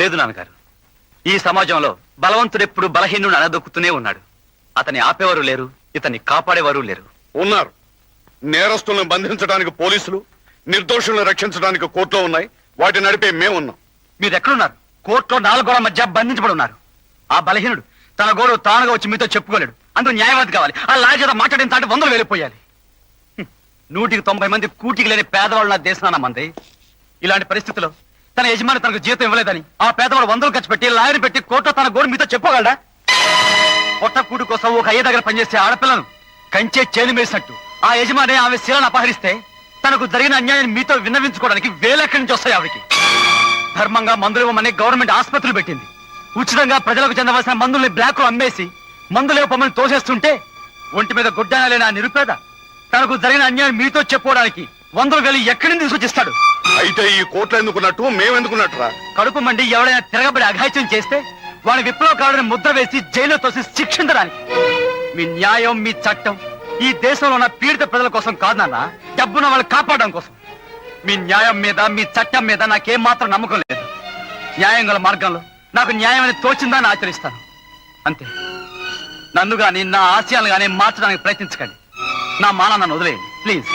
లేదు నాన్నగారు, ఈ సమాజంలో బలవంతుడెప్పుడు బలహీనుడు అనదొక్కుతూనే ఉన్నాడు. అతన్ని ఆపేవారు లేరు, ఇతన్ని కాపాడేవారు లేరు. ఉన్నారు. నేరస్తులను బంధించడానికి పోలీసులు, నిర్దోషులను రక్షించడానికి కోర్టులో ఉన్నాయి. వాటిని నడిపే మేమున్నాం. మీరు ఎక్కడున్నారు? కోర్టులో 4 గోడల మధ్య బంధించబడి ఉన్నారు. ఆ బలహీనుడు తన గోడు తానుగా వచ్చి మీతో చెప్పుకోలేడు. అందుకు న్యాయవాది కావాలి. ఆ లాజేత మాట్లాడిన తాటి 100 వెళ్ళిపోయాలి. 190 మంది కూటికి లేని పేదవాళ్ళు నా దేశాన మంది. ఇలాంటి పరిస్థితుల్లో తన యజమాని తనకు జీతం ఇవ్వలేదని ఆ పేదవాడు 100 ఖర్చు పెట్టి లాయర్ పెట్టి కోర్టులో తన గోడు మీతో చెప్పుకోగలడా? పొట్ట కూడి కోసం ఒక అయ్య దగ్గర పనిచేసే ఆడపిల్లను కంచే చేను వేసినట్టు ఆ యజమాని ఆమె శీలను అపహరిస్తే తనకు జరిగిన అన్యాయాన్ని మీతో విన్నవించుకోవడానికి వేలెక్కడి నుంచి వస్తాయి ఆవిడికి. ధర్మంగా మందులు ఇవ్వమని గవర్నమెంట్ ఆసుపత్రులు పెట్టింది. ఉచితంగా ప్రజలకు చెందవలసిన మందుల్ని బ్లాక్ లో అమ్మేసి మందులు ఇవ్వమని తోసేస్తుంటే ఒంటి మీద గుడ్డన లేని ఆ నిరుపేద తనకు జరిగిన అన్యాయం మీతో చెప్పుకోవడానికి 100 వేలు ఎక్కడి నుంచి తీసుకొచ్చిస్తాడు? అయితే ఈ కోర్టులో ఎందుకున్నట్టు మేమెందుకున్నట్టురా? కడుపు మండి ఎవరైనా తిరగబడి అఘాయిత్యం చేస్తే వాడి విప్లవకారుని ముద్ర వేసి జైల్లో తోసి శిక్షించడానికి. మీ న్యాయం, మీ చట్టం ఈ దేశంలో ఉన్న పీడిత ప్రజల కోసం కాదు నాన్న, డబ్బున వాళ్ళు కాపాడడం కోసం. మీ న్యాయం మీద, మీ చట్టం మీద నాకేం మాత్రం నమ్మకం లేదు. న్యాయం గల మార్గంలో నాకు న్యాయం తోచిందని ఆచరిస్తాను అంతే. నన్ను గాని నా ఆశయాలు గాని మార్చడానికి ప్రయత్నించకండి. నా మానాన్ని వదిలేయండి ప్లీజ్.